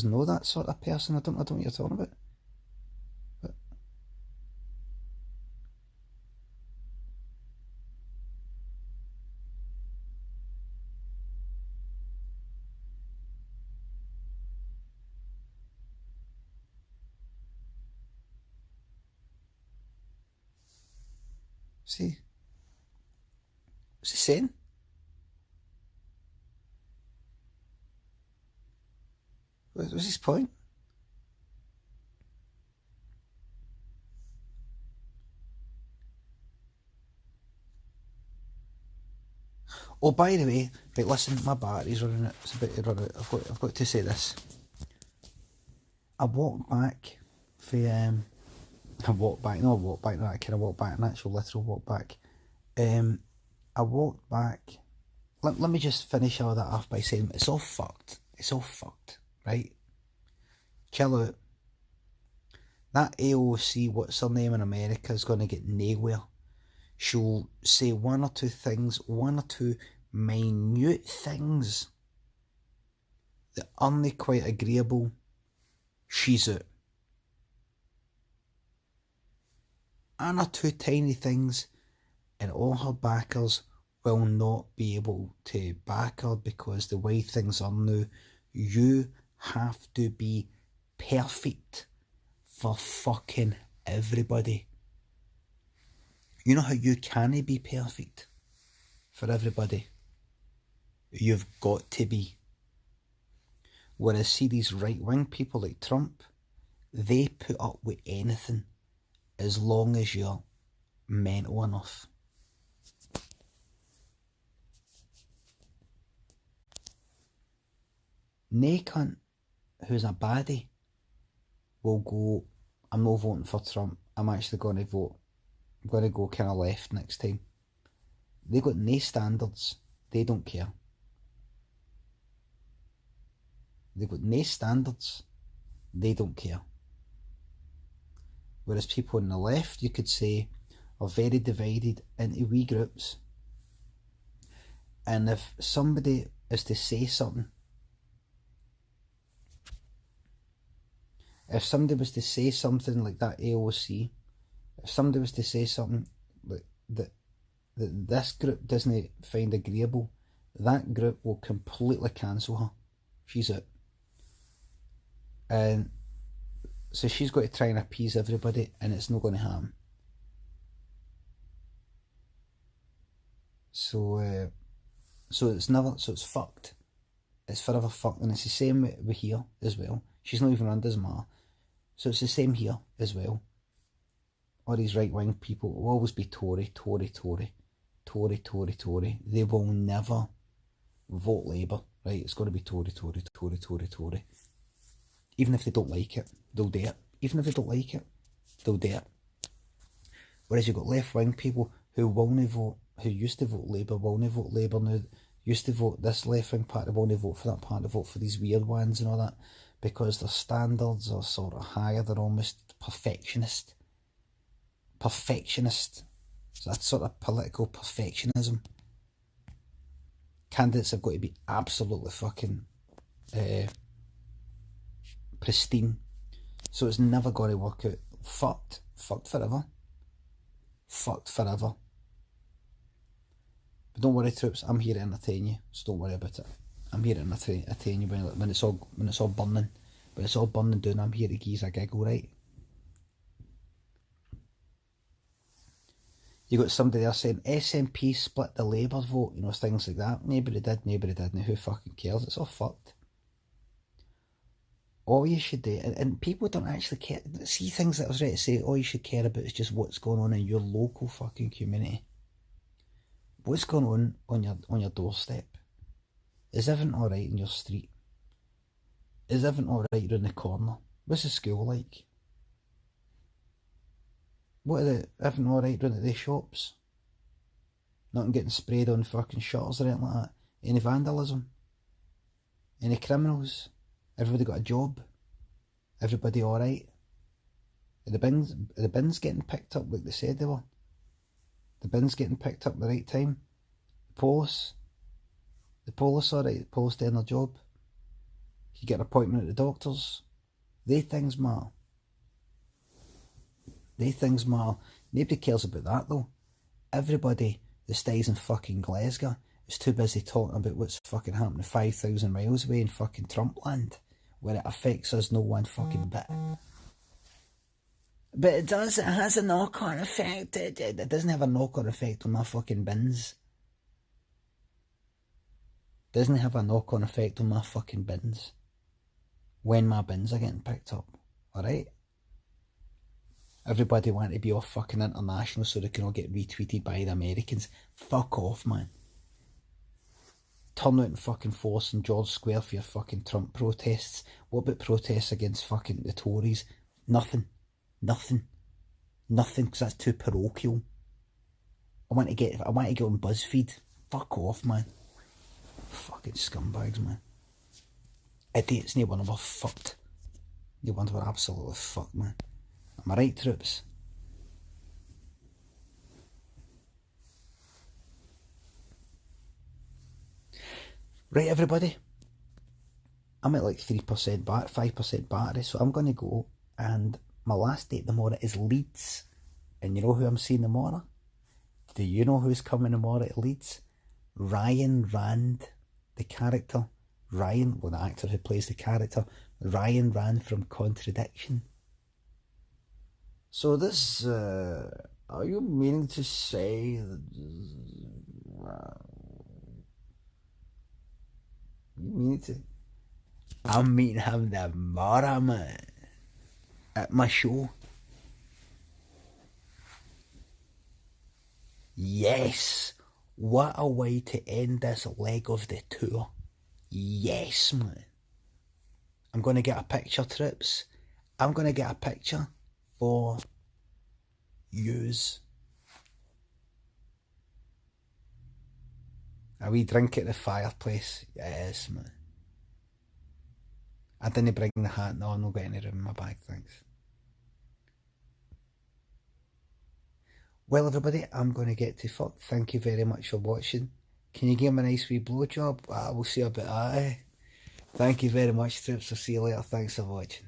know that sort of person? I don't know what you're talking about. But see, what's he saying? What's his point? Oh, by the way, right, listen, my battery's running out. It's about to run out. I've got to say this. I walked back for an actual literal walk back. I walked back. Let me just finish all that off by saying it's all fucked. It's all fucked, right? Chill out. That AOC, what's her name in America, is going to get nowhere. She'll say one or two minute things that aren't quite agreeable. She's out. And or two tiny things, and all her backers will not be able to back her, because the way things are now, you have to be perfect for fucking everybody. You know how you can't be perfect for everybody? You've got to be. Whereas see these right-wing people like Trump, they put up with anything as long as you're mental enough. Nae cunt who's a baddie will go, I'm not voting for Trump, I'm actually going to vote. I'm going to go kind of left next time. They got nae standards. They don't care. They got nae standards. They don't care. Whereas people on the left, you could say, are very divided into wee groups. And if somebody is to say something, if somebody was to say something like that AOC, if somebody was to say something like that this group doesn't find agreeable, that group will completely cancel her. She's out. And so she's got to try and appease everybody, and it's not going to happen. So it's fucked. It's forever fucked, and it's the same with here as well. She's not even under his ma. So it's the same here as well. All these right-wing people will always be Tory. They will never vote Labour, right? It's got to be Tory. Even if they don't like it, they'll do it. Even if they don't like it, they'll do it. Whereas you've got left-wing people who won't vote, who used to vote Labour, won't vote Labour now, used to vote this left-wing party, won't vote for that party, vote for these weird ones and all that, because their standards are sort of higher. They're almost perfectionist. So that's sort of political perfectionism. Candidates have got to be absolutely fucking pristine. So it's never going to work out. Fucked forever. But don't worry, troops, I'm here to entertain you, so don't worry about it. I'm here and I tell you when it's all burning, when it's all burning down, I'm here to give a giggle, right? You got somebody there saying SNP split the Labour vote, you know, things like that. Maybe they did, maybe they didn't. Who fucking cares? It's all fucked. All you should do, and people don't actually care. See, things that I was right to say, all you should care about is just what's going on in your local fucking community. What's going on your doorstep? Is everything alright in your street? Is everything alright around the corner? What's the school like? Everything alright around at the shops? Nothing getting sprayed on fucking shutters or anything like that? Any vandalism? Any criminals? Everybody got a job? Everybody alright? Are the bins getting picked up like they said they were? The bins getting picked up at the right time? The police alright? The police doing their job? You get an appointment at the doctors? They things matter. They things matter. Nobody cares about that though. Everybody that stays in fucking Glasgow is too busy talking about what's fucking happening 5,000 miles away in fucking Trump land, where it affects us no one fucking bit. But it does, it has a knock-on effect. It doesn't have a knock-on effect on my fucking bins. It doesn't have a knock-on effect on my fucking bins. When my bins are getting picked up, alright? Everybody want to be all fucking international so they can all get retweeted by the Americans. Fuck off, man. Turn out in fucking force in George Square for your fucking Trump protests. What about protests against fucking the Tories? Nothing. Nothing. Nothing, because that's too parochial. I want to get on BuzzFeed. Fuck off, man. Fucking scumbags, man. Idiots, no one ever fucked. No one ever absolutely fucked, man. Am I right, troops? Right, everybody. I'm at like 3% battery, 5% battery, so I'm going to go, and my last date tomorrow is Leeds. And you know who I'm seeing tomorrow? Do you know who's coming tomorrow at Leeds? Ryan Rand, the character. Ryan, well, the actor who plays the character. Ryan Rand from Contradiction. So this, are you meaning to say that... you mean to... I'm meeting him tomorrow, man. At my show. Yes! What a way to end this leg of the tour. Yes, man. I'm going to get a picture, trips. I'm going to get a picture for yous. A wee drink at the fireplace. Yes, man. I didn't bring the hat. No, I'm not got any room in my bag, thanks. Well, everybody, I'm going to get to fuck. Thank you very much for watching. Can you give me a nice wee blowjob? We'll see about that, eh? Thank you very much, troops. I'll see you later. Thanks for watching.